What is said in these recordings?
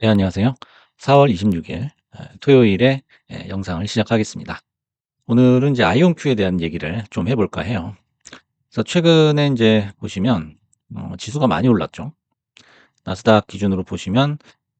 네, 안녕하세요. 4월 26일 토요일에 영상을 시작하겠습니다. 오늘은 이제 아이온큐에 대한 얘기를 좀 해볼까 해요. 그래서 최근에 이제 보시면 지수가 많이 올랐죠. 나스닥 기준으로 보시면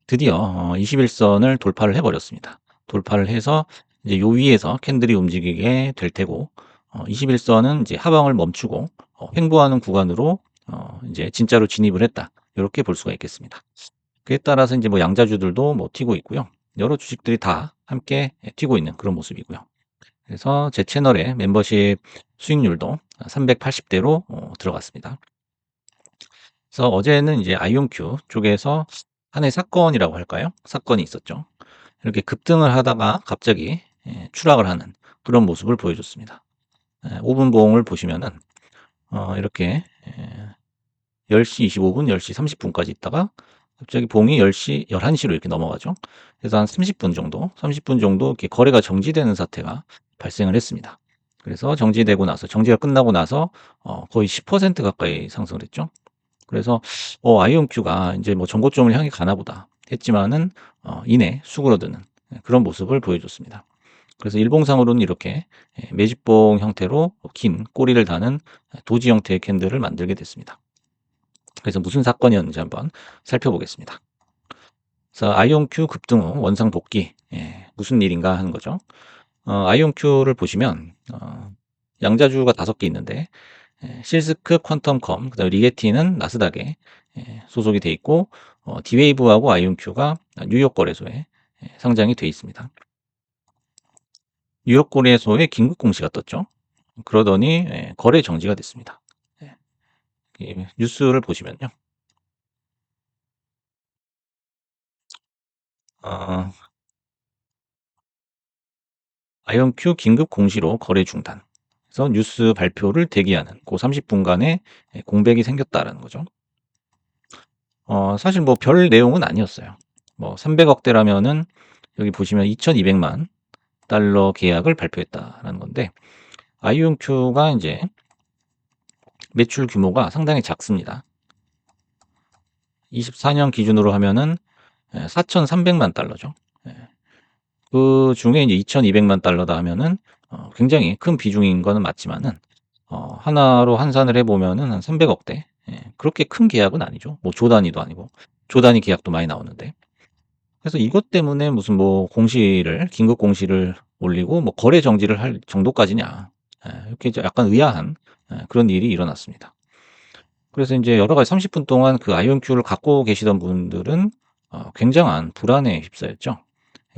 드디어 21선을 돌파를 해버렸습니다. 돌파를 해서 이제 요 위에서 캔들이 움직이게 될 테고, 21선은 이제 하방을 멈추고 횡보하는 구간으로 이제 진짜로 진입을 했다. 이렇게 볼 수가 있겠습니다. 그에 따라서 이제 뭐 양자주들도 뭐 튀고 있고요. 여러 주식들이 다 함께 튀고 있는 그런 모습이고요. 그래서 제 채널의 멤버십 수익률도 380대로 들어갔습니다. 그래서 어제는 이제 아이온큐 쪽에서 하나의 사건이라고 할까요? 사건이 있었죠. 이렇게 급등을 하다가 갑자기 추락을 하는 그런 모습을 보여줬습니다. 5분 봉을 보시면은 이렇게 10시 25분, 10시 30분까지 있다가 갑자기 봉이 10시, 11시로 이렇게 넘어가죠. 그래서 한 30분 정도 이렇게 거래가 정지되는 사태가 발생을 했습니다. 그래서 정지되고 나서, 정지가 끝나고 나서 거의 10% 가까이 상승을 했죠. 그래서 아이온큐가 이제 뭐 전고점을 향해 가나 보다 했지만은 이내 수그러드는 그런 모습을 보여줬습니다. 그래서 일봉상으로는 이렇게 매집봉 형태로 긴 꼬리를 다는 도지 형태의 캔들을 만들게 됐습니다. 그래서 무슨 사건이었는지 한번 살펴보겠습니다. 그래서 아이온큐 급등 후 원상 복귀, 무슨 일인가 하는 거죠. 아이온큐를 보시면 양자주가 5개 있는데 실스크, 퀀텀컴, 그다음에 리게티는 나스닥에 소속이 돼 있고 디웨이브하고 아이온큐가 뉴욕 거래소에 상장이 돼 있습니다. 뉴욕 거래소에 긴급 공시가 떴죠. 그러더니 거래 정지가 됐습니다. 예, 이 뉴스를 보시면요. 어, 아이온큐 긴급 공시로 거래 중단. 그래서 뉴스 발표를 대기하는 그 30분간의 공백이 생겼다라는 거죠. 사실 뭐 별 내용은 아니었어요. 뭐 300억대라면은 여기 보시면 2,200만 달러 계약을 발표했다라는 건데 아이온큐가 이제 매출 규모가 상당히 작습니다. 24년 기준으로 하면은 4,300만 달러죠. 예. 그 중에 이제 2,200만 달러다 하면은 굉장히 큰 비중인 거는 맞지만은 하나로 환산을 해 보면은 한 300억대. 그렇게 큰 계약은 아니죠. 뭐 조 단위도 아니고. 조 단위 계약도 많이 나오는데. 그래서 이것 때문에 무슨 뭐 공시를 긴급 공시를 올리고 뭐 거래 정지를 할 정도까지냐. 이렇게 이제 약간 의아한 그런 일이 일어났습니다. 그래서 인제 여러 가지 30분 동안 그 아이온큐를 갖고 계시던 분들은 굉장한 불안에 휩싸였죠.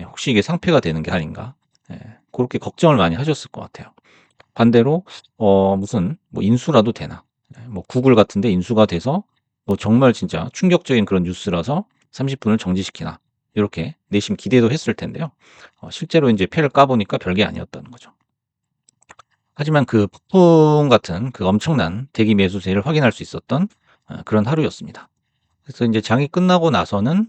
혹시 이게 상폐가 되는 게 아닌가. 고렇게 걱정을 많이 하셨을 것 같아요. 반대로 무슨 뭐 인수라도 되나. 뭐 구글 같은 데 인수가 돼서 뭐 정말 진짜 충격적인 그런 뉴스라서 30분을 정지시키나. 요렇게 내심 기대도 했을 텐데요. 실제로 인제 패를 까 보니까 별게 아니었다는 거죠. 하지만 그 폭풍 같은 그 엄청난 대기 매수세를 확인할 수 있었던 그런 하루였습니다. 그래서 인제 장이 끝나고 나서는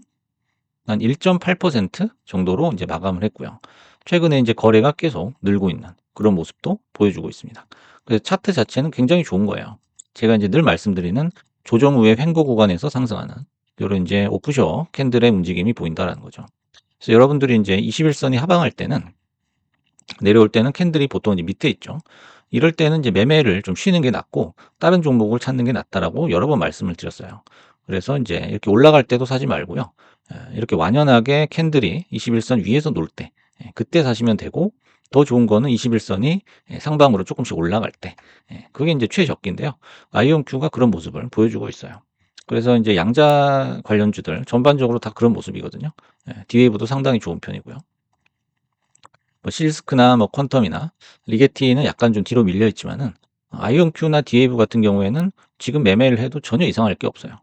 한 1.8% 정도로 인제 마감을 했고요. 최근에 인제 거래가 계속 늘고 있는 그런 모습도 보여주고 있습니다. 그래서 차트 자체는 굉장히 좋은 거예요. 제가 인제 늘 말씀드리는 조정 후에 횡보 구간에서 상승하는 요런 인제 오프쇼 캔들의 움직임이 보인다라는 거죠. 그래서 여러분들이 인제 21선이 하방할 때는 내려올 때는 캔들이 보통 이제 밑에 있죠. 이럴 때는 이제 매매를 좀 쉬는 게 낫고 다른 종목을 찾는 게 낫다라고 여러 번 말씀을 드렸어요. 그래서 이제 이렇게 올라갈 때도 사지 말고요. 이렇게 완연하게 캔들이 21선 위에서 놀 때, 그때 사시면 되고 더 좋은 거는 21선이 상방으로 조금씩 올라갈 때, 그게 이제 최적기인데요. 아이온큐가 그런 모습을 보여주고 있어요. 그래서 이제 양자 관련주들 전반적으로 다 그런 모습이거든요. 디웨이브도 상당히 좋은 편이고요. 뭐 실스크나 뭐 퀀텀이나 리게티는 약간 좀 뒤로 밀려 있지만은 아이온큐나 디에이브 같은 경우에는 지금 매매를 해도 전혀 이상할 게 없어요.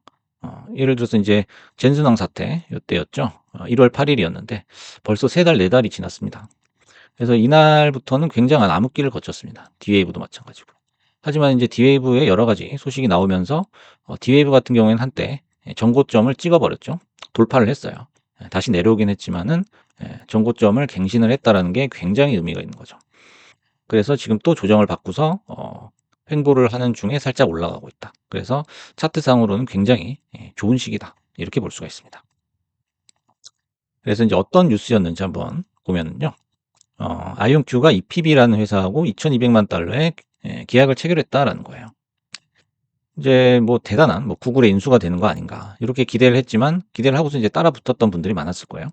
예를 들어서 인제 젠슨왕 사태 요때였죠. 1월 8 일이었는데 벌써 3 달, 4 달이 지났습니다. 그래서 이날부터는 굉장한 암흑기를 거쳤습니다. 디웨이브도 마찬가지고. 하지만 인제 디웨이브에 여러 가지 소식이 나오면서 디웨이브 같은 경우에는 한때 전고점을 찍어 버렸죠. 돌파를 했어요. 다시 내려오긴 했지만은 전고점을 갱신을 했다라는 게 굉장히 의미가 있는 거죠. 그래서 지금 또 조정을 받고서 횡보를 하는 중에 살짝 올라가고 있다. 그래서 차트상으로는 굉장히 좋은 시기다. 이렇게 볼 수가 있습니다. 그래서 이제 어떤 뉴스였는지 한번 보면은요. 아이온큐가 EPB라는 회사하고 2,200만 달러에 계약을 체결했다라는 거예요. 이제 뭐 대단한 뭐 구글의 인수가 되는 거 아닌가 이렇게 기대를 했지만 기대를 하고서 이제 따라 붙었던 분들이 많았을 거예요.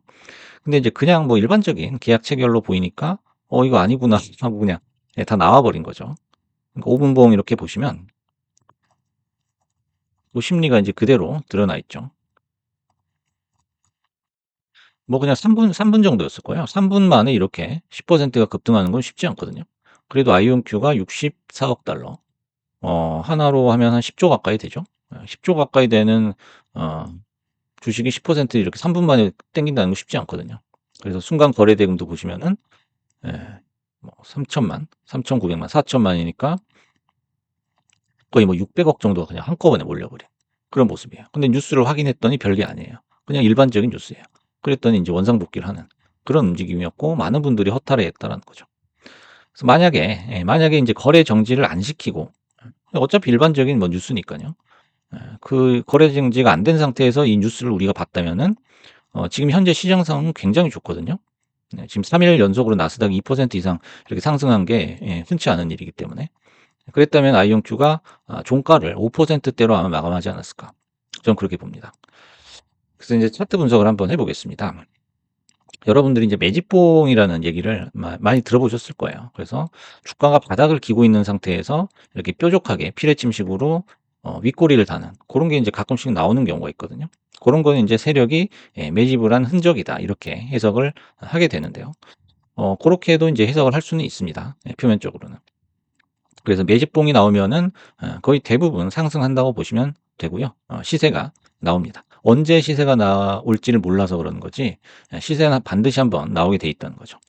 근데 이제 그냥 뭐 일반적인 계약 체결로 보이니까 '이거 아니구나.' 하고 그냥 다 나와 버린 거죠. 그러니까 5 분봉 이렇게 보시면 뭐 심리가 인제 그대로 드러나 있죠. 뭐 그냥 3분 정도였을 거예요. 3분 만에 이렇게 10%가 급등하는 건 쉽지 않거든요. 그래도 아이온큐가 64억 달러 하나로 하면 한 10조 가까이 되죠. 10조 가까이 되는 어 주식이 10% 이렇게 3분 만에 땡긴다는 건 쉽지 않거든요. 그래서 순간 거래 대금도 보시면은 예 뭐 3천만, 3,900만, 4천만이니까 거의 뭐 600억 정도가 그냥 한꺼번에 몰려버린 그런 모습이에요. 근데 뉴스를 확인했더니 별게 아니에요. 그냥 일반적인 뉴스예요. 그랬더니 인제 원상복귀를 하는 그런 움직임이었고 많은 분들이 허탈해했다라는 거죠. 그래서 만약에 인제 거래 정지를 안 시키고 어차피 일반적인 뭐 뉴스니깐요. 그 거래 정지가 안 된 상태에서 이 뉴스를 우리가 봤다면은 지금 현재 시장 상황은 굉장히 좋거든요. 지금 3일 연속으로 나스닥이 2% 이상 이렇게 상승한 게 흔치 않은 일이기 때문에. 그랬다면 아이온큐가 종가를 5%대로 아마 마감하지 않았을까. 저는 그렇게 봅니다. 그래서 이제 차트 분석을 한번 해 보겠습니다. 여러분들이 이제 매집봉이라는 얘기를 많이 들어보셨을 거예요. 그래서 주가가 바닥을 기고 있는 상태에서 이렇게 뾰족하게 피레침식으로 윗꼬리를 다는 그런 게 이제 가끔씩 나오는 경우가 있거든요. 그런 거는 이제 세력이 매집을 한 흔적이다 이렇게 해석을 하게 되는데요. 그렇게 해도 이제 해석을 할 수는 있습니다, 표면적으로는. 그래서 매집봉이 나오면은 거의 대부분 상승한다고 보시면 되고요. 시세가 나옵니다. 언제 시세가 나올지를 몰라서 그러는 거지 시세는 반드시 한번 나오게 돼 있다는 거죠.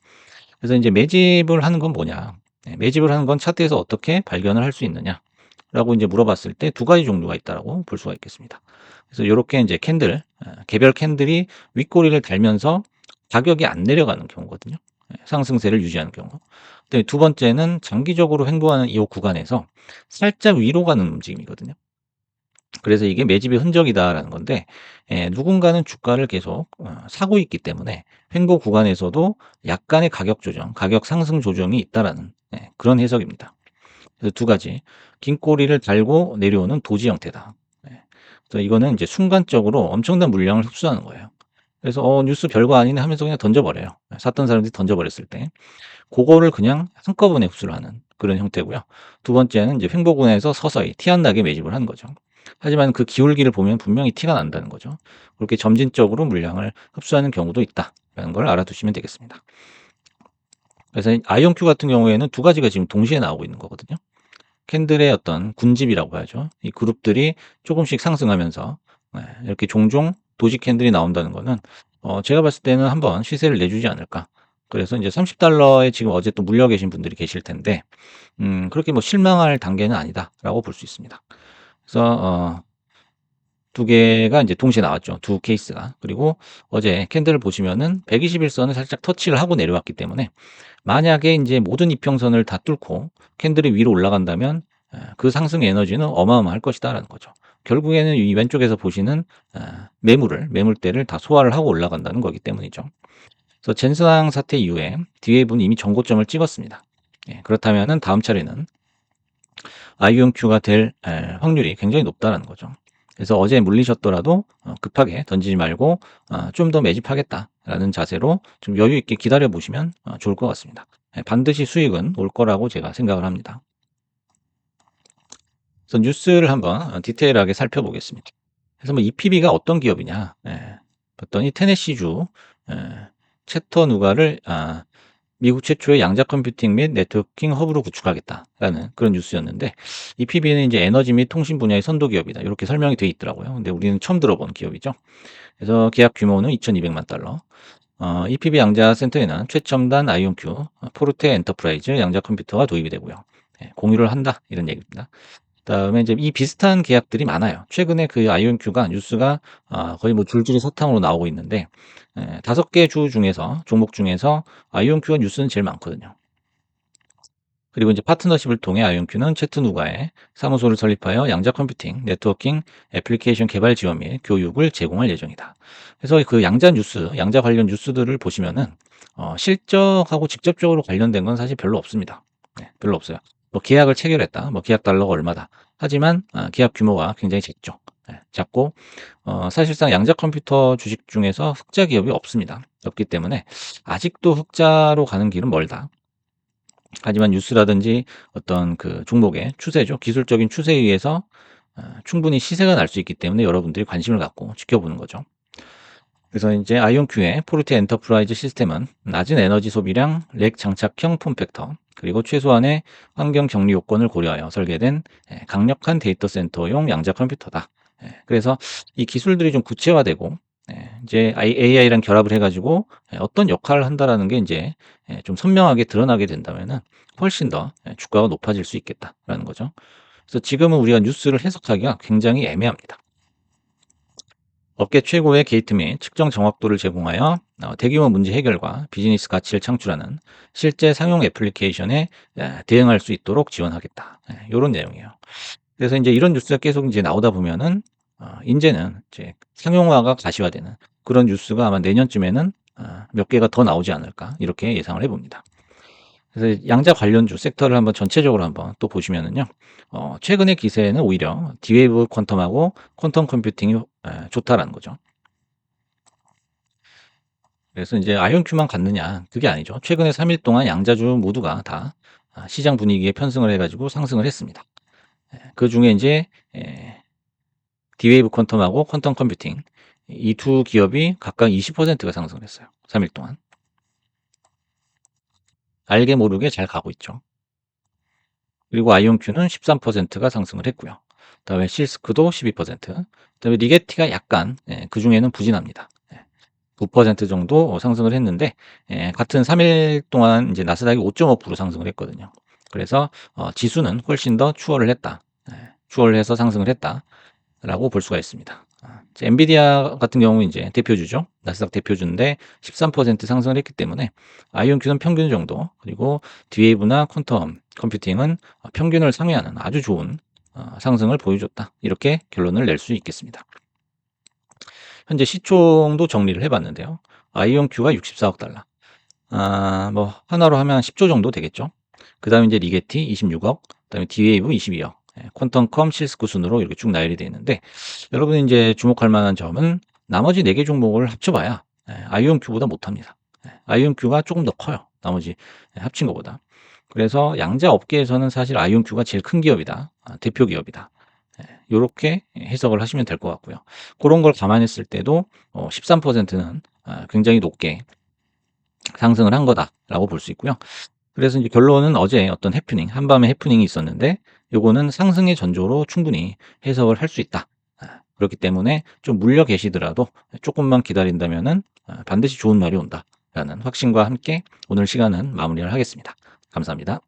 그래서 인제 매집을 하는 건 뭐냐? 매집을 하는 건 차트에서 어떻게 발견을 할 수 있느냐라고 인제 물어봤을 때 두 가지 종류가 있다라고 볼 수가 있겠습니다. 그래서 요렇게 인제 캔들 개별 캔들이 윗꼬리를 달면서 가격이 안 내려가는 경우거든요. 상승세를 유지하는 경우. 근데 두 번째는 장기적으로 횡보하는 이 구간에서 살짝 위로 가는 움직임이거든요. 그래서 이게 매집의 흔적이다라는 건데 누군가는 주가를 계속 사고 있기 때문에 횡보 구간에서도 약간의 가격 조정, 가격 상승 조정이 있다라는 그런 해석입니다. 그래서 두 가지. 긴 꼬리를 달고 내려오는 도지 형태다. 예. 그래서 이거는 이제 순간적으로 엄청난 물량을 흡수하는 거예요. 그래서 뉴스 별거 아니네 하면서 그냥 던져 버려요. 샀던 사람들이 던져 버렸을 때. 고거를 그냥 한꺼번에 흡수를 하는 그런 형태고요. 두 번째는 이제 횡보군에서 서서히 티 안 나게 매집을 하는 거죠. 하지만 그 기울기를 보면 분명히 티가 난다는 거죠. 그렇게 점진적으로 물량을 흡수하는 경우도 있다라는 걸 알아두시면 되겠습니다. 그래서 아이온큐 같은 경우에는 두 가지가 지금 동시에 나오고 있는 거거든요. 캔들의 어떤 군집이라고 하죠. 이 그룹들이 조금씩 상승하면서 이렇게 종종 도지 캔들이 나온다는 거는 제가 봤을 때는 한번 시세를 내주지 않을까. 그래서 이제 30달러에 지금 어제 또 물려 계신 분들이 계실 텐데 그렇게 뭐 실망할 단계는 아니다라고 볼 수 있습니다. 그래서 두 개가 이제 동시에 나왔죠. 두 케이스가. 그리고 어제 캔들을 보시면은 121 선을 살짝 터치를 하고 내려왔기 때문에 만약에 인제 모든 이평선을 다 뚫고 캔들이 위로 올라간다면 그 상승 에너지는 어마어마할 것이다라는 거죠. 결국에는 이 왼쪽에서 보시는 매물대를 다 소화를 하고 올라간다는 거기 때문이죠. 그래서 젠스항 사태 이후에 뒤에 분 이미 정고점을 찍었습니다. 그렇다면은 다음 차례는 IonQ가 될 확률이 굉장히 높다라는 거죠. 그래서 어제 물리셨더라도 급하게 던지지 말고 좀 더 매집하겠다라는 자세로 좀 여유 있게 기다려 보시면 좋을 것 같습니다. 반드시 수익은 올 거라고 제가 생각을 합니다. 그래서 뉴스를 한번 디테일하게 살펴보겠습니다. 그래서 뭐 EPB가 어떤 기업이냐? 봤더니 테네시주 에, 채터누가를 미국 최초의 양자 컴퓨팅 및 네트워킹 허브로 구축하겠다라는 그런 뉴스였는데 EPB는 이제 에너지 및 통신 분야의 선도 기업이다. 이렇게 설명이 돼 있더라고요. 근데 우리는 처음 들어본 기업이죠. 그래서 계약 규모는 2,200만 달러. EPB 양자 센터에는 최첨단 아이온큐, 포르테 엔터프라이즈 양자 컴퓨터가 도입이 되고요. 공유를 한다 이런 얘기입니다. 그다음에 이제 이 비슷한 계약들이 많아요. 최근에 그 아이온큐가 뉴스가 거의 뭐 줄줄이 사탕으로 나오고 있는데 5개 주 중에서 종목 중에서 아이온큐가 뉴스는 제일 많거든요. 그리고 이제 파트너십을 통해 아이온큐는 채트누가에 사무소를 설립하여 양자 컴퓨팅, 네트워킹, 애플리케이션 개발 지원 및 교육을 제공할 예정이다. 그래서 그 양자 뉴스, 양자 관련 뉴스들을 보시면은 실적하고 직접적으로 관련된 건 사실 별로 없습니다. 네, 별로 없어요. 뭐 계약을 체결했다, 뭐 계약 달러가 얼마다. 하지만 계약 규모가 굉장히 작죠. 네, 작고 사실상 양자 컴퓨터 주식 중에서 흑자 기업이 없습니다. 없기 때문에 아직도 흑자로 가는 길은 멀다. 하지만 뉴스라든지 어떤 그 종목의 추세죠. 기술적인 추세에 의해서 충분히 시세가 날 수 있기 때문에 여러분들이 관심을 갖고 지켜보는 거죠. 그래서 이제 아이온큐의 포르테 엔터프라이즈 시스템은 낮은 에너지 소비량, 렉 장착형 폼팩터, 그리고 최소한의 환경 격리 요건을 고려하여 설계된 강력한 데이터 센터용 양자 컴퓨터다. 그래서 이 기술들이 좀 구체화되고 이제 AI랑 결합을 해가지고 어떤 역할을 한다라는 게 이제 좀 선명하게 드러나게 된다면은 훨씬 더 주가가 높아질 수 있겠다라는 거죠. 그래서 지금은 우리가 뉴스를 해석하기가 굉장히 애매합니다. 업계 최고의 게이트 및 측정 정확도를 제공하여 대규모 문제 해결과 비즈니스 가치를 창출하는 실제 상용 애플리케이션에 대응할 수 있도록 지원하겠다. 이런 내용이에요. 그래서 이제 이런 뉴스가 계속 이제 나오다 보면은 인제는 이제 상용화가 가시화되는 그런 뉴스가 아마 내년쯤에는 몇 개가 더 나오지 않을까 이렇게 예상을 해봅니다. 그래서 양자 관련주 섹터를 한번 전체적으로 한번 또 보시면은요. 최근의 기세에는 오히려 D웨이브 퀀텀하고 퀀텀 컴퓨팅이 좋다라는 거죠. 그래서 이제 아이온큐만 갔느냐 그게 아니죠. 최근에 3일 동안 양자주 모두가 다 시장 분위기에 편승을 해가지고 상승을 했습니다. 그 중에 이제 D웨이브 퀀텀하고 퀀텀 컴퓨팅 이 두 기업이 각각 20%가 상승을 했어요. 3일 동안. 알게 모르게 잘 가고 있죠. 그리고 아이온큐는 13%가 상승을 했고요. 그다음에 실스크도 12%, 그다음에 리게티가 약간 그 중에는 부진합니다. 9% 정도 상승을 했는데 같은 3일 동안 이제 나스닥이 5.5% 상승을 했거든요. 그래서 지수는 훨씬 더 추월을 했다. 추월을 해서 상승을 했다라고 볼 수가 있습니다. 엔비디아 같은 경우 이제 대표주죠. 나스닥 대표주인데 13% 상승을 했기 때문에 아이온큐는 평균 정도, 그리고 D웨이브나 퀀텀 컴퓨팅은 평균을 상회하는 아주 좋은 상승을 보여줬다. 이렇게 결론을 낼 수 있겠습니다. 현재 시총도 정리를 해봤는데요. 아이온큐가 64억 달러. 뭐 하나로 하면 10조 정도 되겠죠. 그 다음에 이제 리게티 26억, 그 다음에 D웨이브 22억, 퀀텀컴 실스쿠 순으로 이렇게 쭉 나열이 되어 있는데, 여러분이 이제 주목할 만한 점은 나머지 4개 종목을 합쳐봐야 아이온큐보다 못합니다. 아이온큐가 조금 더 커요. 나머지 합친 것보다. 그래서 양자 업계에서는 사실 아이온큐가 제일 큰 기업이다. 대표 기업이다. 이렇게 해석을 하시면 될 것 같고요. 그런 걸 감안했을 때도 13%는 굉장히 높게 상승을 한 거다라고 볼 수 있고요. 그래서 이제 결론은 어제 어떤 해프닝, 한밤에 해프닝이 있었는데 요거는 상승의 전조로 충분히 해석을 할 수 있다. 그렇기 때문에 좀 물려 계시더라도 조금만 기다린다면은 반드시 좋은 날이 온다라는 확신과 함께 오늘 시간은 마무리를 하겠습니다. 감사합니다.